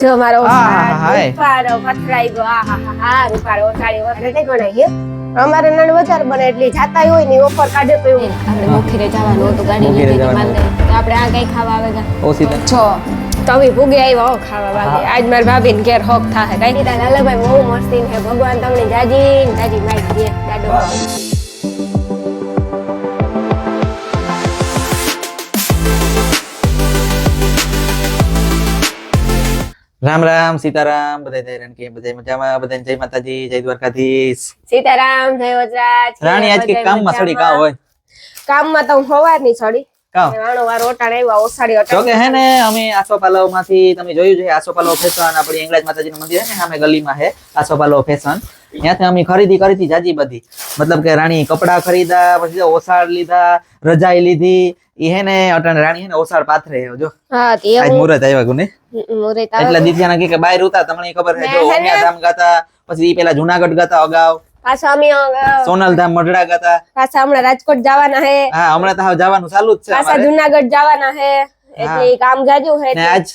જો મારો રૂપારો પથરાઈ ગયો આ રૂપારો ઓસાડી વખતે ગણાય અમારે નણ વધારે બને એટલે જાતા હોય ને ઓફર કાઢે તો એવું આપણે મોખીરે જવાનું હતું ગાડી લીધી માંગે આપણે આ કઈ ખાવા આવેગા ઓસીતા છો તમે ભૂગે આવ્યા હો ખાવા વાગે આજ માર ભાભી ને ઘેર હોક થાહે કઈ દીધા લાલભાઈ બહુ મસ્તી છે ભગવાન તમને જાજી મારી દે દાડો राम राम सीताराम बधाई धैर्य के बधाई मजामा बधाई जय माताजी जय द्वारकाधीश सीताराम जय वजराज रानी आज के काम में सड़ी का होय काम में तो होवार ની સડી કા વાણો વાર ઓટાણ આવ્યા ઓસાડી ઓટાણ જો કે હે ને અમે આસોપાલવ માંથી તમે જોયું છે આસોપાલવ ફેશન આપણી ઇંગ્લિશ માતાજીનું મંદિર છે ને સામે ગલીમાં છે આસોપાલવ ફેશન ત્યાંથી અમે ખરીદી કરી હતી જાજી બધી મતલબ કે રાણી કપડા ખરીદા પછી ઓસાડ લીધા રજાઈ લીધી ઈ હે ને અટાણ રાણી હે ને ઓસાડ પાથરે જો હા તે આજ મુરત આવ્યા ગુને મુરત એટલે દીધ્યાના કે બહાર ઉતા તમને ખબર છે જો ઉમિયાધામ ગાતા પછી ઈ પેલા જૂનાગઢ ગાતા અગાઉ પાછા અમે સોનલધામ મઢડા ગાતા પાછા હમણાં રાજકોટ જવાના હે હા હમણાં તો જવાનું ચાલુ જ છે પાછા જૂનાગઢ જવાના હે એટલે કામ જાજુ હે ને આજ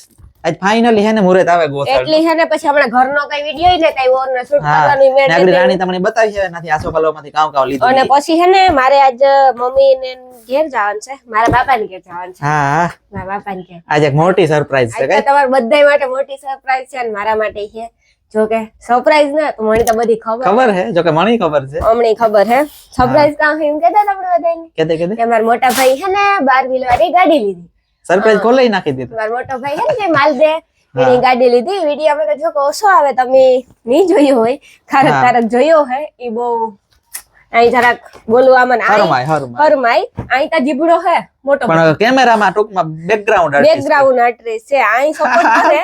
ફાઇનલી હે ને મુરત આવે ગોસાળ એટલે હે ને પછી હમણાં ઘરનો કઈ વિડિયો ને કઈ ઓર ને શૂટ કરવાની મેં નાગરી રાણી તમને બતાવી છે નથી આસોપાલવમાંથી કામ લીધું અને પછી હે ને મારે આજ મમ્મી ને ઘેર જવાનું છે મારા બાપા ને ઘેર જવાનું છે હા મારા બાપા ને ઘેર આજ એક મોટી સરપ્રાઈઝ છે કઈ તમારા બધાય માટે મોટી સરપ્રાઈઝ છે અને મારા માટે છે જો કે સરપ્રાઈઝ ને તો મને તો બધી ખબર હે જો કે મને ખબર છે હમણાં ખબર હે સરપ્રાઈઝ કામ એમ કહેતા આપણે બધાને કેતે કે મારા મોટા ભાઈ છે ને 12 વ્હીલ વાળી ગાડી લીધી સરપ્રાઈઝ ખોલાઈ નાખી દીધું મારા મોટો ભાઈ છે ને જે માલ દે એની ગાડી લીધી વિડિયો અમે જો કે ઓછો આવે તમે નહીં જોયો હોય ખારક જોયો હે ઈ બહુ આઈ જરાક બોલવા મને હરમાય આઈ તા જીબડો હે મોટો પણ કેમેરામાં ટૂંકમાં બેકગ્રાઉન્ડ આર્ટિસ્ટ છે આઈ સપોર્ટ કરે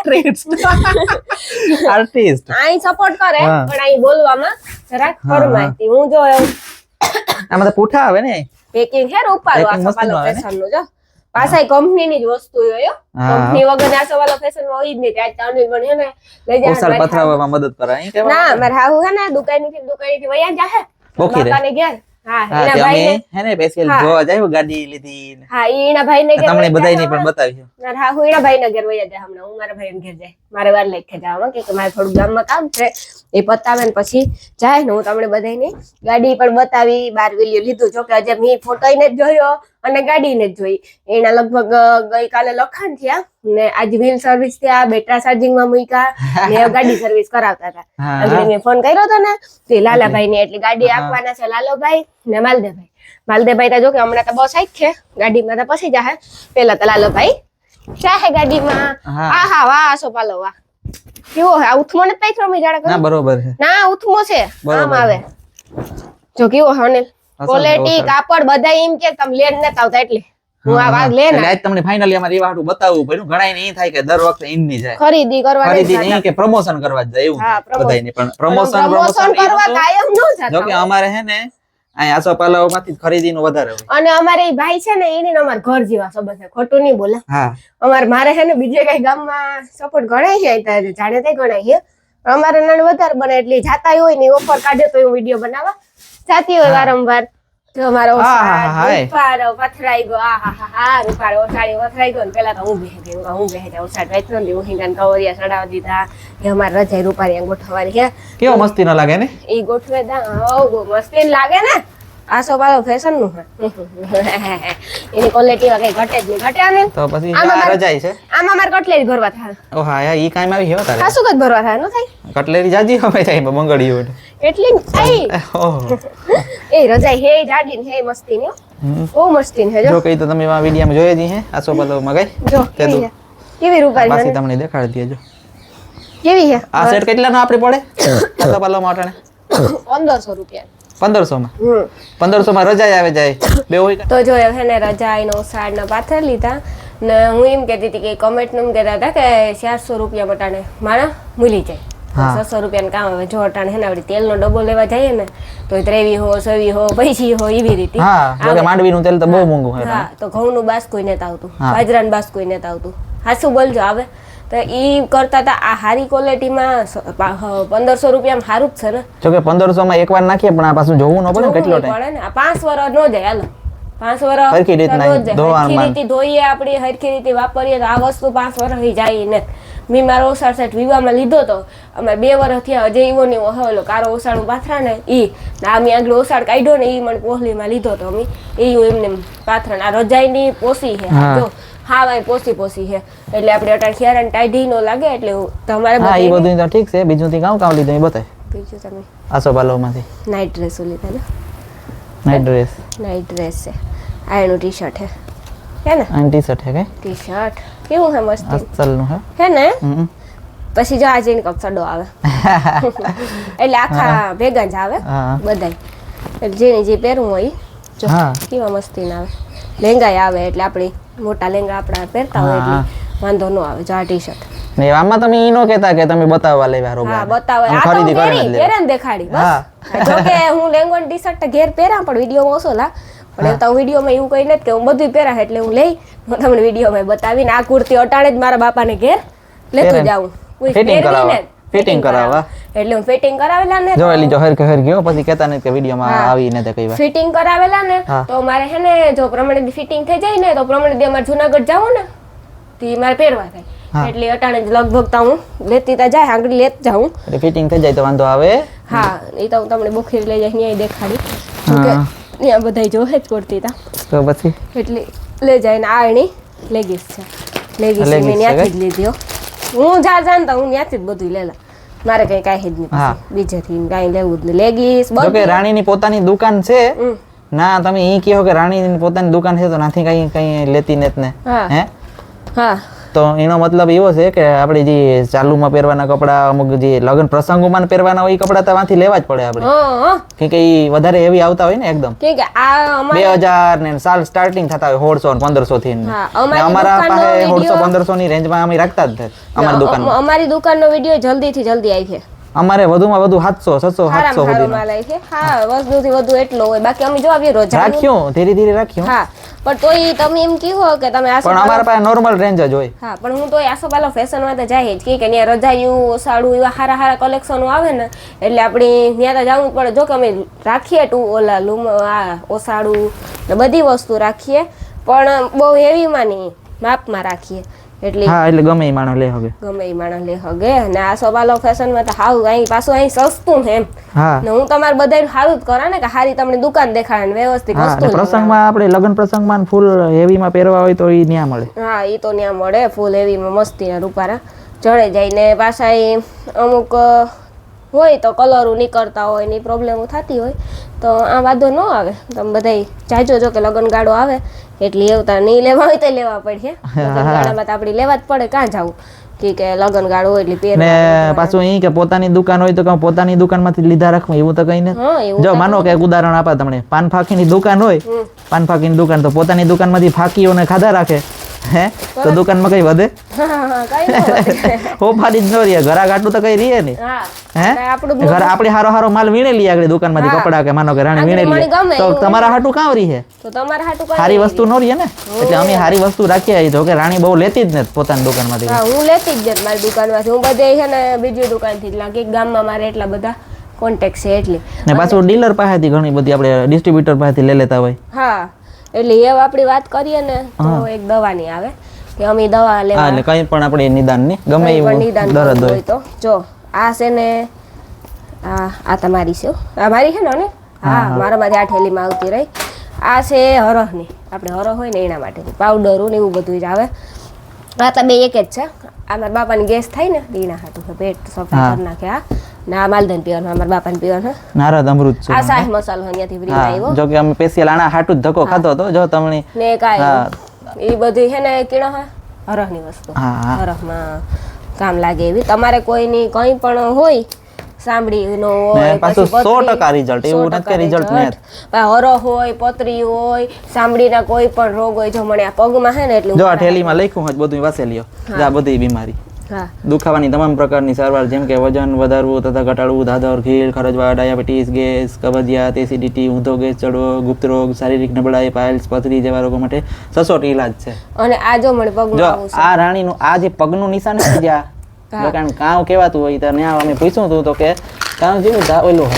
આર્ટિસ્ટ આઈ સપોર્ટ કરે પણ આઈ બોલવામાં જરાક હરમાય હું જો આમાં તો પૂઠા આવે ને પેકિંગ હે રૂપારો આ સવાલો ફેશન નું જો પાછા કંપની ની જ વસ્તુ હોય કંપની વગર આ સવાલો ફેશન માં હોય જ નહીં ત્યાં ચાંદલ બન્યો ને લઈ જા ઓસાળ પથરાવવામાં મદદ કરે અહીં કેવા ના માર હાહુ હે ને દુકાનેથી વયા જાહે બાપાને ઘેર હા એના ભાઈ હે ને સ્પેશિયલ જોવા જાય ગાડી લીધી હા એના ભાઈ ને ઘેર તમને બધાયને પણ બતાવી છે માર હાહુ એના ભાઈ ને ઘેર વયા જાય હમણાં હું મારા ભાઈ ને ઘેર જાય મારે વાર લઈ જવામાં કે મારે થોડું ગામમાં કામ છે એ પતાવે ને પછી જાય ને હું તમને બધાયને ગાડી પણ બતાવી 12 વ્હીલ લીધું જો કે આજે મેં ફોટોઈને જ જોયો અને ગાડીને જ જોઈ એના લગભગ ગઈકાલે લખાણ થયા ને આજ વ્હીલ સર્વિસ થયા બેટરા ચાર્જિંગ માં મૂક્યા ને ગાડી સર્વિસ કરાવતા હતા એટલે મેં ફોન કર્યો હતો ને તે લાલાભાઈ ને એટલે ગાડી આપવાના છે લાલોભાઈ ને માલદેભાઈ તો જો કે હમણાં તો બસ આવી છે ગાડીમાં તો પછી જાહે પેલા તો લાલોભાઈ ચાહે ગાડીમાં હા વાહ સોપાલો વાહ કેવો હે ઉથમો ને પાથરો મી જાડા ના બરોબર છે ના ઉથમો છે આમ આવે જો કેવો હે ને ક્વોલિટી કાપડ બધા એમ કે તમે લેન નતા આવતા એટલે હું આ વાત લેન એટલે આજ તમને ફાઇનલી અમારી એ વાટું બતાવવું પડ્યું ઘણાય ને એ થાય કે દર વખતે ઇનની જાય ખરીદી નહીં કે પ્રમોશન કરવા જ જાય એવું બધાયને પણ પ્રમોશન કરવા કાયમ ન જાતા જો કે અમારે હે ને આ આસોપાલવ માંથી ખરીદીનું વધારે હોય અને અમારે ભાઈ છે ને એની અમાર ઘર જેવા સંબંધ છે ખોટું નહીં બોલે હા મારે છે ને બીજે કઈ ગામમાં સપોર્ટ ગણાય છે જાણે તે ગણાય છે અમારે નણ વધારે બને એટલે જાતા હોય ને ઓફર કાઢે તો હું વિડિયો બનાવવા જાતી હોય વારંવાર તો મારો રૂપારો પથરાઈ ગયો રૂપારો ઓસાડી પથરાઈ ગયો ને પેલા તો હું બેહી ગઈ ઓસાડ વેચનો ને હું હિંગન કવરિયા ચડાવી દીધા કે અમાર રજાઈ રૂપારી ગોઠવવાની છે કેવો મસ્તી ન લાગે ને ઈ ગોઠવે દા બહુ મસ્તી લાગે ને આ સોપાલો ફેશન નું એની ક્વોલિટી કઈ ઘટે જ નહીં ઘટે ને તો પછી આ રજાઈ છે આમાં માર કટલેરી ભરવા થાય ઓ હા ઈ કામ આવી હે તારે ખાસું કદ ભરવા થાય ન થાય કટલેરી જાજી હવે થાય મંગળીઓ એટલી આઈ એ રજાઈ હે જાડી ને હે મસ્તી ને ઓ મસ્તી ને જો કઈ તો તમે આ વિડિયોમાં જોઈ દી હે આ સોપાલો માં ગઈ જો કેવી રૂપારી પાછી તમને દેખાડી દેજો કેવી હે આ સેટ કેટલાનો આપણે પડે આ સોપાલો માં અટાણે 1500 રૂપિયા 1500 માં 1500 માં રજાઈ આવે જાય બે હોય તો જો હે ને રજાઈ નો સાડ ના પાથર લીધા ને હું એમ કહેતી હતી કે કમેન્ટ નું કહેતા હતા કે 400 રૂપિયા મટાણે મારા મૂલી જાય 600 રૂપિયા કામ આવે જો અટાણે હે ને આપણે તેલ નો ડબ્બો લેવા જઈએ ને તો 23 હો 27 હો 25 હો એવી રીતે હા જો કે માંડવી નું તેલ તો બહુ મોંઘું છે હા તો ઘઉં નું બાસ કોઈ નતા આવતું બાજરા નું બાસ કોઈ નતા આવતું હાસુ બોલજો આવે તો ઈ કરતા તા આ હારી ક્વોલિટી માં 1500 રૂપિયા માં સારું જ છે ને જો કે 1500 માં એકવાર નાખીએ પણ આ પાછું જોવું ન પડે કેટલો ટાઈમ પડે ને આ 5 વર્ષ નો જાય હાલો 5 વર્ષ હરખી રીતે ધોઈએ આપડી હરખી રીતે વાપરીએ તો આ વસ્તુ 5 વર્ષ જાય ને મેં મારો ઓસાડ સેટ વિવામાં લીધો તો અમારે 2 વર્ષ થયા હજે એવો ને એવો હવેલો કારો ઓસાડું પાથરા ને ઈ ના મેં આગળ ઓસાડ કાઢ્યો ને ઈ મને પોહલીમાં લીધો તો અમે એ એમને પાથરા આ રજાઈની પોસી છે જો હા ભાઈ પોસી છે એટલે આપણે અટાણ ખિયારા ટાઈડી નો લાગે એટલે તમારે હા એ બધું તો ઠીક છે બીજું થી કામ લીધું એ બતાય બીજું તમે આસોપાલવ માંથી નાઇટ ડ્રેસ લીધા ને નાઇટ ડ્રેસ છે આ એનું ટી શર્ટ હે ને આ ટી-શર્ટ હે કે ટી-શર્ટ કેવું હે મસ્ત અસલ નું હે ને પછી જો આજે એની કક્ષડો આવે એટલે આખા ભેગા જ આવે બધાય એટલે જેને જે પહેરવું હોય જો કેવા મસ્તી ના આવે લેંગા આવે એટલે આપણે મોટા લેંગા આપણા પહેરતા હોય એટલે વાંધો ન આવે જો આ ટી-શર્ટ ને આમાં તમે ઈ નો કહેતા કે તમે બતાવવા લેવા રોબા હા બતાવે આ તો પહેરીને દેખાડી બસ જો કે હું લેંગો ને ટી-શર્ટ ઘેર પહેરા પણ વિડિયોમાં ઓછો લા પણ તો વિડિયોમાં એવું કઈ નથી કે હું બધું પહેરા એટલે હું લઈ તમને વિડિયોમાં બતાવીને આ કુર્તી અટાણે જ મારા બાપાને ઘેર લેતું જાઉં ફિટિંગ કરાવવા એટલે હું ફિટિંગ કરાવેલા ને જો એલી જો હર ગયો પછી કહેતા નથી કે વિડિયોમાં આવી ને તે કઈ વાત ફિટિંગ કરાવેલા ને તો મારે હે ને જો પ્રમાણે ફિટિંગ થઈ જાય ને તો પ્રમાણે અમારે જુનાગઢ જાવું ને તી મારે પહેરવા થાય એટલે અટાણે જ લગભગ તો હું લેતી તા જાય આગળ લેત જાઉં એટલે ફિટિંગ થઈ જાય તો વાંધો આવે હા એ તો હું તમને બોખીર લઈ જાય ન્યાય દેખાડી કે ત્યાં બધાય જોહે જ કરતી તા તો પછી એટલે લઈ જાય ને આ એની લેગીસ છે લેગીસ મેં ત્યાંથી જ લીધી હું જાણતા હું ત્યાંથી જ બધું લેલા મારે કઈ કાંઈ જ નહીં બીજેથી કાંઈ લેવું જ નહીં લેગીસ જો કે રાણીની પોતાની દુકાન છે ના તમે ઈ કહો કે રાણીની પોતાની દુકાન છે તો નાથી કઈ લેતી નેત ને હે હા તો એનો મતલબ એવો છે કે આપણે જે ચાલુમાં પહેરવાના કપડા અમુક જે લગ્ન પ્રસંગોમાં પહેરવાના હોય એ કપડા ત્યાંથી લેવા જ પડે આપણે કે ઈ વધારે હેવી આવતા હોય ને એકદમ કે આ 2000 ને સાલ સ્ટાર્ટિંગ થતા હોય 1600 1500 થી અમારા પાસે 1600 1500 ની રેન્જમાં અમે રાખતા જ છે અમારી દુકાનમાં અમારી દુકાનનો વિડિયો જલ્દીથી જલ્દી આવી છે અમારે વધુમાં વધુ 700 600 700 સુધીનો માલ આવી છે હા વધુથી વધુ એટલો હોય બાકી અમે જો આવી રોજ રાખ્યું ધીરે ધીરે રાખ્યું હા પણ તોય તમે એમ કહો કે તમે આ પણ અમારા પાસે નોર્મલ રેન્જ જ હોય હા પણ હું તો આસોપાલો ફેશન માં તો જાય જ કે ત્યાં રજાયું સાડું એવા હારા કલેક્શનો આવે ને એટલે આપણે ત્યાં તો જવું પડે જો કે અમે રાખીએ ઓલા લૂમ આ ઓસાડું ને બધી વસ્તુ રાખીએ પણ બહુ હેવીમાં નહીં માપમાં રાખીએ એટલે હા એટલે ગમે ઈ માણસ લે હગે અને આ સોબાલો ફેશન માં તો હાવ અહીં પાછું અહીં સસ્તું છે એમ ને હું તમારે બધાને સારું જ કરા ને કે હારી તમને દુકાન દેખાડે ને વ્યવસ્થિત વસ્તુ પ્રસંગમાં આપણે લગ્ન પ્રસંગમાં ફૂલ હેવી માં પહેરવા હોય તો ઈ ન્યા મળે હા ઈ તો ન્યા મળે ફૂલ હેવી માં મસ્તી ના રૂપારા ચડે જાય ને પાછા અમુક હોય તો કલરો નીકળતા હોય ને પ્રોબ્લેમ થતી હોય તો આ વાંધો ન આવે તમે બધા જાજો જો કે લગ્ન ગાળો આવે એટલે એવું નહીં લેવા હોય તો લેવા પડે લગ્ન ગાળામાં તો આપણે લેવા જ પડે કાં જવું કે લગ્ન ગાળો હોય એટલે પહેરે ને પાછું ઈ કે પોતાની દુકાન હોય તો પોતાની દુકાનમાંથી લીધા રાખવું એવું તો કઈ નથી જો માનો કે એક ઉદાહરણ આપા તમને પાન ફાકીની દુકાન હોય પાન ફાકીની દુકાન તો પોતાની દુકાનમાંથી ફાકીઓને ખાધા રાખે હે તો દુકાનમાં કઈ વધે હોપાડી જ ન રહે ઘરા ગાટું તો કઈ રહે નહીં હે ઘર આપણે હારો માલ વીણે લઈએ આગળ દુકાનમાંથી કપડા કે માનો કે રાણી વીણે લઈએ તો તમારા હાટું કાં રહે તો તમારા હાટું સારી વસ્તુ ન રહે ને એટલે અમે સારી વસ્તુ રાખીએ જો કે રાણી બહુ લેતી જ નથી પોતાની દુકાનમાંથી હા હું લેતી જ નથી મારી દુકાનમાંથી હું બધે છે ને બીજી દુકાનથી જ લાગે ગામમાં મારે એટલા બધા કોન્ટેક્ટ છે એટલે ને પાછું ડીલર પાસેથી ઘણી બધી આપણે ડિસ્ટ્રીબ્યુટર પાસેથી લઈ લેતા હોય હા એટલે એ આપણી વાત કરીએ ને તો એક દવાની આવે કે અમે દવા લેવા એટલે કઈ પણ આપણે નિદાન ની ગમે એવું દર્દ હોય તો જો આ છે ને આ તમારી છે આ મારી છે ને હા મારામાંથી આ થેલીમાં આવતી રહી આ છે હરહની આપણે હરહ હોય ને એના માટે પાવડર ને એવું બધું જ આવે આ તો બે એક જ છે આ મારા બાપાની ગેસ થાય ને એના હાટું પેટ સફા કરી નાખે આ ના માલદન પીવાનું અમારા બાપાને પીવાનું નારદ અમૃત છે આ શાહી મસાલો અહીંયાથી ફ્રી આવ્યો જો કે અમે સ્પેશિયલ આના હાટું જ ધક્કો ખાતો હતો જો તમને ને કાઈ એ બધી છે ને કીણો હે હરહની વસ્તુ હરહમાં કામ લાગે એવી તમારે કોઈની કંઈ પણ હોય સાંભળીનો હોય પાછું 100% રિઝલ્ટ એવું નથી કે રિઝલ્ટ ને હરો હોય પતરી હોય સાંભળીના કોઈ પણ રોગ હોય જો મને આ પગમાં હે ને એટલે જો આ થેલીમાં લખ્યું હોય બધું વાસે લ્યો આ બધી બીમારી દુખાવાની તમામ પ્રકારની સારવાર જેમ કે વજન વધારવું તથા ઘટાડવું દાદર ખીલ ખરજવા ડાયાબિટીસ ગેસ કબજિયાત એસિડિટી ઊંધો ગેસ ચડવો ગુપ્ત રોગ શારીરિક નબળાઈ પાઇલ્સ પથરી જેવા રોગો માટે સચોટ ઈલાજ છે અને આ જો મને પગમાં આ રાણીનું આ જે પગનું નિશાન છે જ્યાં કારણ કાવ કહેવાતું હોય તો ત્યાં અમે પૂછ્યું હતું તો કે કાવ જેવું ઓલું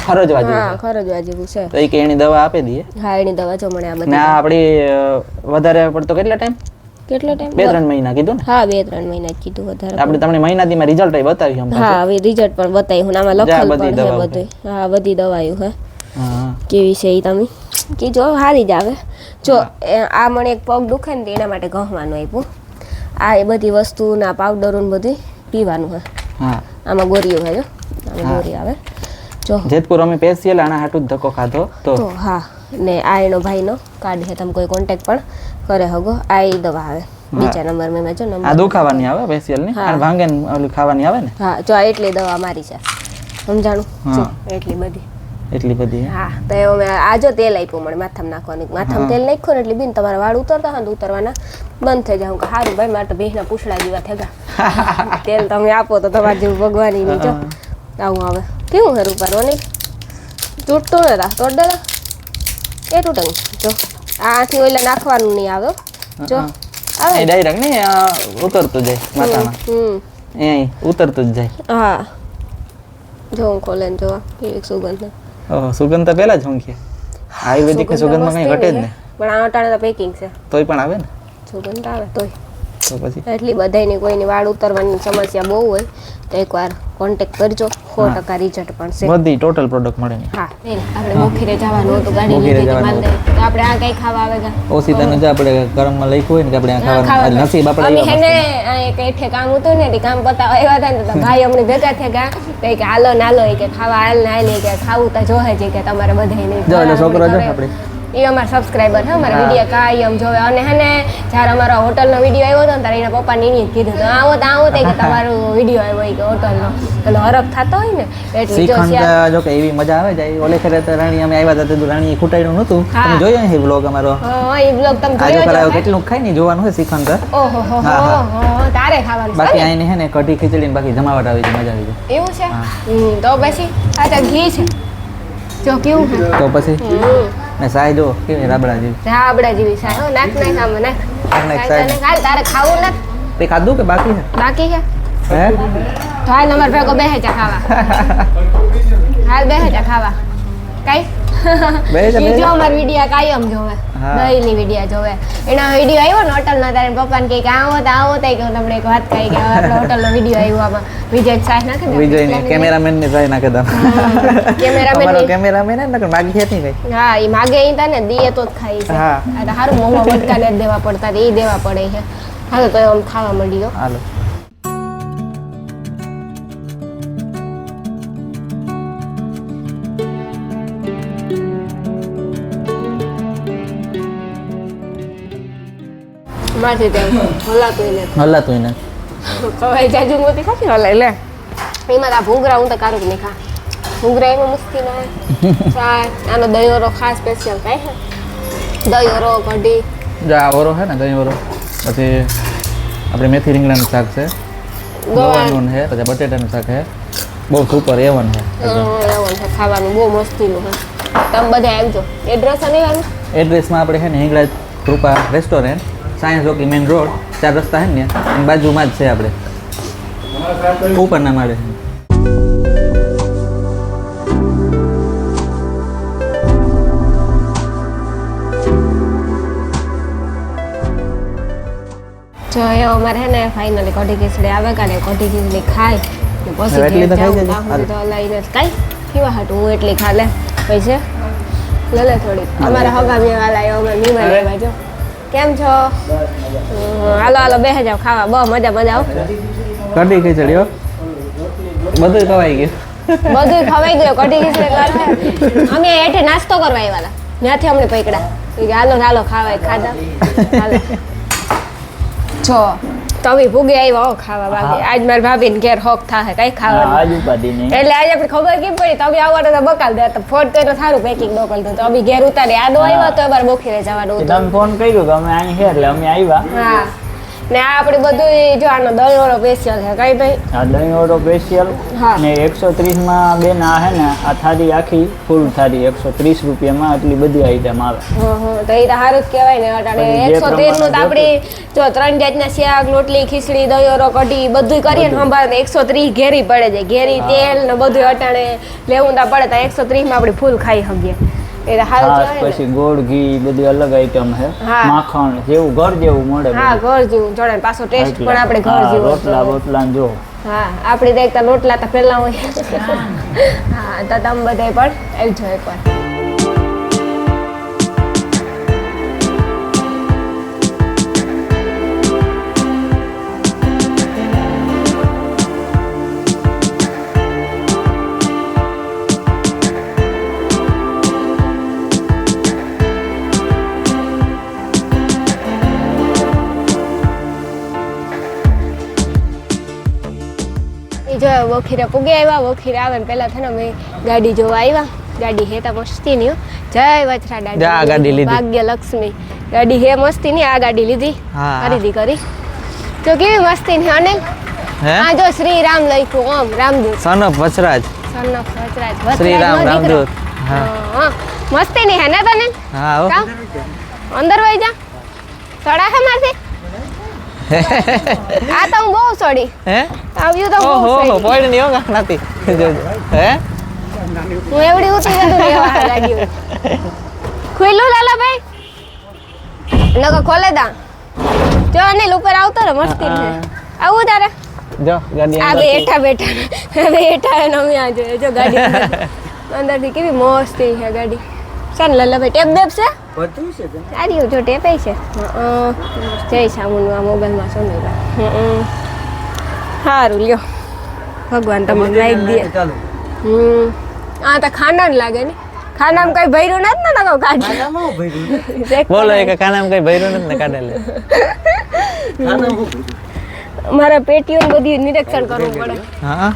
ખરજવા જેવું છે તો એ કે એની દવા આપી દઈએ હા એની દવા જો મને આ બધી ના આપણી વધારે પડતો કેટલા ટાઈમ કેટલો ટાઈમ 2-3 મહિના કીધું ને હા 2-3 મહિના જ કીધું વધારે આપણે તમને મહિનાથીમાં રિઝલ્ટ બતાવી હમ હા હવે રિઝલ્ટ પણ બતાવ્યું આમાં લખેલ બધી પણ છે દવાઓ બધું હા બધી દવાઓ હે હા કેવી છે એ તમે કે જો હારી જ આવે જો આ મને એક પગ દુખે ને તો એના માટે ગહવાનું આપ્યું આ એ બધી વસ્તુના પાવડરો ને બધું પીવાનું હે હા આમાં ગોરીઓ હે જો આમાં ગોરી આવે જો જેતપુર અમે પેશિયલ આના હાટું જ ધક્કો ખાધો તો તો હા ને આ એનો ભાઈનો કાર્ડ છે તમે કોઈ કોન્ટેક્ટ પણ કરે હગો આ એ દવા આવે બીજા નંબર મેં જો આ નંબર દુખાવાની આવે પેશિયલ ની અને ભાંગે ઓલી ખાવાની આવે ને હા જો આ એટલી દવા મારી છે સમજાણું જો એટલી બધી એટલી બધી હા તો એ અમે આ જો તેલ આપ્યું મને માથામાં નાખવાનું માથામાં તેલ નાખ્યું ને એટલે બીન તમારા વાળ ઉતરતા હોય ને ઉતરવાના બંધ થઈ જાય હું સારું ભાઈ મારે તો ભેંસના પૂછડા જેવા થયા તેલ તમે આપો તો તમારે જેવું ભગવાની નહીં જો આવું આવે કેવું છે રૂપારો નહીં તૂટતું ને તા તોડ દેલા એ તૂટે જો આથી ઓલા નાખવાનું નહીં આવે જો આવે ડાયરેક્ટ નહીં ઉતરતું જાય માથામાં એ ઉતરતું જ જાય હા જો હું ખોલે ને જોવા કેવી સુગંધ ઓહો સુગંધ તો પહેલા જ ઊંઘી આયુર્વેદિક સુગંધમાં કંઈ ઘટે જ ને પણ આ અટાણે તો પેકિંગ છે તોય પણ આવે ને સુગંધ આવે તોય તો પછી એટલી બધાની કોઈની વાળ ઉતરવાની સમસ્યા બહુ હોય તો એકવાર કોન્ટેક્ટ કરજો 100% રિઝલ્ટ પણ છે બધી ટોટલ પ્રોડક્ટ મળે ને હા આપણે મોખીરે જવાનું હતું ગાડી મોખીરે લીધી જવાનું માલ દે તો આપણે આ કઈ ખાવા આવેગા ઓછી તને જો આપણે ગરમમાં લખ્યું હોય ને કે આપણે આ ખાવાનું નસીબ આપણે અમે આવ્યા હેને આ એક એઠે કામ હતું ને તે કામ પતાવ આવ્યા હતા ને તો ભાઈ અમને ભેગા થયા ગયા કે હાલો નાલો કે ખાવા હાલ ના હાલ કે ખાવું તો જોહે છે કે તમારે બધાય નહીં જો એટલે છોકરો જો આપણે એ અમારા સબસ્ક્રાઇબર છે અમારા વિડીયો કાયમ જોવે અને હેને જ્યારે અમારો હોટલનો વિડીયો આવ્યો હતો ને ત્યારે એના પપ્પાને એને કીધું તો આવો તો કે તમારો વિડીયો આવ્યો કે હોટલનો એટલે હરખ થતો હોય ને એટલે જો શ્રીખંડ જો કે એવી મજા આવે જાય ઓલે ખરે તો રાણી અમે આવ્યા હતા તો રાણી ખૂટાડ્યું નહોતું તમે જોયો ને વ્લોગ અમારો હા એ વ્લોગ તમે આજે જોયો કરાયો કેટલું ખાઈ ને જોવાનું હોય શ્રીખંડ ઓહો હો તારે ખાવાનું બાકી આઈને હે ને કઢી ખીચડી ને બાકી જમાવટ આવી જાય મજા આવી જાય એવું છે તો પછી આ તો ઘી છે જો કેવું છે તો પછી ને સાય જો કેવી રાબડા જેવી રાબડા જેવી સાય હો નાખ આમાં નાખ સાય હાલ તારે ખાવું નથી તે ખાધું કે બાકી છે બાકી છે હે તો હાલ અમાર ભેગો બેહે ચા ખાવા હાલ બેહે ચા ખાવા કઈ ઈ જો અમાર વિડિયા કાયમ જોવે દહીંની વિડિયા જોવે એના વિડિયો આવ્યો ને હોટલ ના તારે પપ્પાને કહે કે આવો તો કે હું તમને એક વાત કહી કે આપણો હોટલ નો વિડિયો આવ્યો આમાં વિજય સાહેબ નાખે ને વિજય ને કેમેરામેન ને સાય નાખે દમ કેમેરામેન અમારો કેમેરામેન ને નકર માગી હતી કઈ હા ઈ માગે ઈ તને દીએ તો જ ખાઈ છે હા આ તો હારું મોમાં મટકા ને દેવા પડતા ઈ દેવા પડે છે હાલો તો આમ ખાવા મળી ગયો હાલો માથે ત્યાં હલાતું ને કવાઈ જાજુ મોતી ખાતી હલાય લે એમાં આ ભૂંગરા હું તો કારું નહીં ખા ભૂંગરા એમાં મુશ્કેલ આવે ચાય આનો દહીઓરો ખાસ સ્પેશિયલ કાંઈ છે દહીઓરો કઢી જો આ ઓરો છે ને દહીં ઓરો પછી આપણે મેથી રીંગણાનું શાક છે ગવાનું છે પછી બટેટાનું શાક છે બહુ સુપર એવન છે એવન છે ખાવાનું બહુ મસ્તીનું છે તમે બધા આવજો એડ્રેસ અને એનું એડ્રેસમાં આપણે છે ને હિંગળાજ કૃપા રેસ્ટોરન્ટ સાયન્સ ચોકી મેઇન રોડ 4 રસ્તા છે ને એની બાજુમાં જ છે આપણે ઉપરના માળે જો એ અમારે હે ને ફાઇનલી કઢી ખીચડી આવે કાને કઢી ખીચડી ખાય ને પછી એટલી તો ખાઈ જાઉં જજે. તો લઈને કાંઈ કેવા હાટું હું એટલી ખા લે પૈસે લે થોડી અમારે હગા મેવાલા આવ્યો અમે મીમા લેવા જો કેમ છો હાલો હાલો બેસી જાવ ખાવા બહુ મજા આવ કઢી ખીચડી હો બધું ખવાઈ ગયું બધું ખવાઈ ગયું કઢી ખીચડી કરે અમે હેઠે નાસ્તો કરવા આવ્યા ત્યાંથી અમને પકડા કે હાલો હાલો ખાવા ખાધા હાલો જો તમે ભૂગે આવ્યા હો ખાવા બાકી આજ મારી ભાભીને ઘેર હોક થાય કઈ ખાવાનું એટલે આજે આપણે ખબર કેમ પડી તમે આવવાનું તો બકાલ દે તો ફોન તો સારું પેકિંગ મોકલતો તો અમે ઘેર ઉતારી આદો આવ્યો તો અમારે બોખીરે જવાનું હતું તમે ફોન કર્યો કે અમે અહીં છે એટલે અમે આવ્યા હા ને આ આપણે બધું જો આનો દહીંવાળો સ્પેશિયલ છે કઈ ભાઈ આ દહીં ઓરો સ્પેશિયલ હા. ને 130 માં બેન આ હે ને આ થાળી આખી ફૂલ થાળી 130 રૂપિયામાં આટલી બધી આઈટમ આવે તો એ તો સારું જ કહેવાય ને અટાણે પછી જે 113 નું તો આપણી જો 3 જાતના શાક રોટલી ખીચડી દહીંવાળો કઢી બધું કરીએ ને સંભાળ 130 ઘેરી પડે છે ઘેરી તેલ ને બધું અટાણે લેવું તો પડે તો 130 માં આપણે ફૂલ ખાઈ શકીએ એ તો હારું છાશ કહેવાય ને. પછી ગોળ ઘી બધી અલગ આઈટમ છે હા. માખણ જેવું ઘર જેવું મળે હા બધું. ઘર જેવું જોડે ને પાછો ટેસ્ટ એટલે. પણ આપણે ઘર હા, જેવો રોટલા બોટલા ને જો હા આપણી તો એક તો રોટલા તો પેલા હોય હા તો તમે બધે પણ આવજો એકવાર એ જો વખીરે પૂગે આવ્યા વખીરે આવે ને પેલા છે ને અમે ગાડી જોવા આવ્યા ગાડી હે તો મસ્તી ની હો. જય વચરા જા, આ ગાડી લીધી. ભાગ્ય લક્ષ્મી ગાડી હે મસ્તી ની આ ગાડી લીધી હા. ખરીદી કરી તો કેવી મસ્તી ની અને હે આ જો શ્રી રામ લખ્યું Om Ramdoot son of Vachraj son of Vachraj Shri Ram વચરાજનો દીકરો. રામદૂત. હા. હા મસ્તી ની હે ને તને હા હો. કામ અંદર વઈ જા સડા હે મારથી આ તો હું બહુ સડી હે આવ્યું તો બહુ ઓહો સડી પોઈડ નહીં હો નથી હે હું એવડી ઊંચી ગયું રહેવા લાગ્યું ખુલ્લું લાલાભાઈ નકો ખોલે દા જો અનિલ ઉપર આવતો રે મસ્તી છે આવું તારે જો ગાડી આ બે હેઠા બેઠા બે હેઠા ને અમે આ જોઈએ જો ગાડી અંદરથી કેવી મસ્તી છે ગાડી ચાલ લાલાભાઈ ટેપ દેપ છે સારી જો ટેપ છે જય સામુનું આ મોબાઈલમાં સોનેલા સારું લ્યો ભગવાન તમને લાગી દે આ તો ખાના જ લાગે ને ખાનામાં કઈ ભર્યું નથી ને ગાડી બોલો એક કાનામ કઈ ભર્યું નથી ને કાઢે લે મારા પેટીઓ બધી નિરીક્ષણ કરવું પડે હા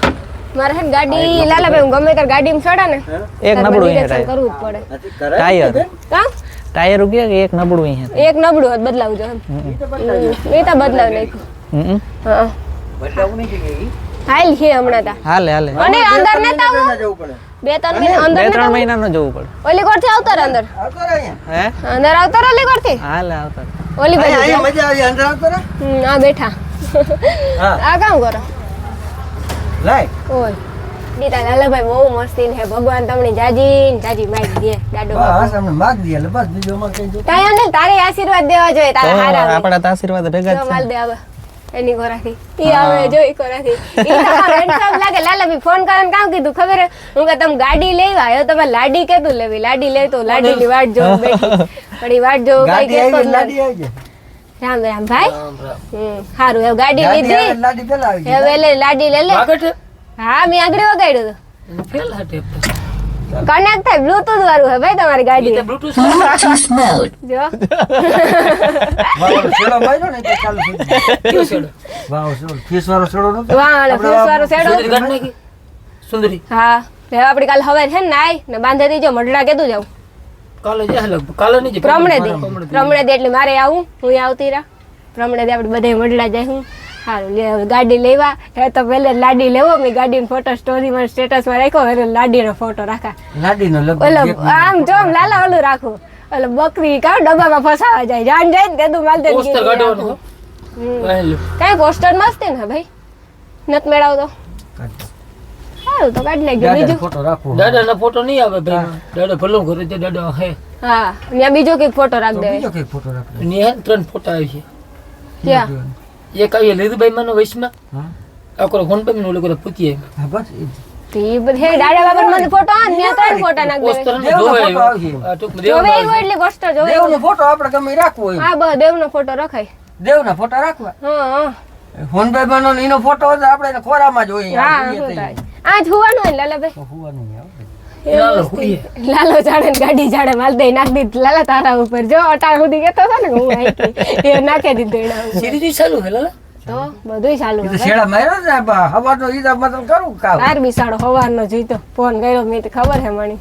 મારે હે ને ગાડી લાલાભાઈ હું ગમે ત્યારે ગાડીમાં ચડા ને એક ત્યારે નબળું નિરીક્ષણ અહીંયા કરવું જ પડે ટાયર કાં ટાયર ઉગ્યા કે એક નબળું અહીંયા એક નબળું હોત બદલાવું જો એ તો બદલાવ નાખ્યું હા હાલ છે હમણાં તા હાલે હાલે અને અંદર ને તાવ 2-3 મહિના અંદર બે ને ત્રણ મહિના નો જવું પડે ઓલી કોર થી આવતો રે અંદર હે અંદર આવતો રે ઓલી કોર થી હાલે આવતા ઓલી બાજુ આ બેઠા આ કામ કરો ઓય દીતા લાલાભાઈ બહુ મસ્તી છે ભગવાન તમને જાજી માગ દે દાડો તાય અંદર તારે આશીર્વાદ દેવા જોઈએ તારા હારા આપણા તો આશીર્વાદ ભેગા જ જો છે માલ દે આવે એની કોરાથી ઈ આવે જો ઈ કોરાથી ઈ તો હેન્ડસમ લાગે લાલાભાઈ ફોન કરીને કામ કીધું ખબર હે હું કે તમે ગાડી લેવા આવ્યો તમે લાડી કેતું લેવી લાડી લે તો લાડીની વાટ જોઉં બેઠી પણ ઈ વાટ જોઉં કઈ કેતો જ નથી રામ રામ ભાઈ સારું હવે ગાડી લીધી હવે લે લાડી લે હા મેં આગળ વગાડ્યું હતું કનેક્ટ થાય બ્લૂટૂથ વાળું હે ભાઈ તમારી ગાડી જો સુંદરી હા હવે આપડી કાલ હવે છે ને નાઈ ને બાંધી દીજો મઢડા કેતું જાવ કાલે જાય લગભગ કાલે નહીં પ્રમણે દે એટલે મારે આવું હું આવતી રા પ્રમણે દે આપણે બધે મઢડા જાય હું સારું લે હવે ગાડી લેવા હે તો પહેલે લાડી લેવો મેં ગાડીનો ફોટો સ્ટોરીમાં સ્ટેટસમાં રાખ્યો હવે લાડીનો ફોટો રાખા ઓલો આમ જો આમ લાલા ઓલું રાખું ઓલો બકરી કાં ડબ્બામાં ફસાવા જાય જાન જાય ને તેદું માલ દે પોસ્ટર કાઢવાનું પહેલું કઈ પોસ્ટર મસ્ત ને ભાઈ નત મેળાવતો સારું તો કાઢી લેજો બીજું દાદાના ફોટો નહીં આવે ભાઈ દાદા ભલો ઘરે તે દાદા હે હા ત્યાં બીજો કઈક ફોટો રાખ દેવે એની હે 3 ફોટા આવી છે ક્યાં એક આવી લીધુભાઈ માનો વૈશમાં આકોરો ફોન પે મને ઓલો કરે પૂછીએ ઈ બધે દાદા બાબર મને ફોટો આ ત્યાં ત્રણ ફોટા નાખ પોસ્ટર દેવે જોવે આ ટૂંક જોવે એવો એટલે પોસ્ટર જોવે દેવનો ફોટો આપણે ગમે રાખવો હોય હા બસ દેવનો ફોટો રખાય દેવના ફોટા રાખવા હા ફોનભાઈ માનો એનો ફોટો હોય તો આપણે એને ખોરામાં જ હોય હા શું થાય આ જોવાનું હોય ને લાલાભાઈ હોવાનું નહીં આપણે લાલો હુઈએ લાલો જાડે ને ગાડી જાડે માલ દઈ નાખ દીધી લાલા તારા ઉપર જો અટાણ સુધી કેતો હતો ને હું આઈકી એ નાખી દીધું એના ઉપર સિરીઝ ચાલુ હે લાલા તો બધુંય ચાલુ એ તો હવે શેડા માર્યો ને હવાનો ઈદા મતલબ કરું કામ તાર બિસાડો સવારનો જોઈતો ફોન કર્યો મેં તો ખબર હે મણી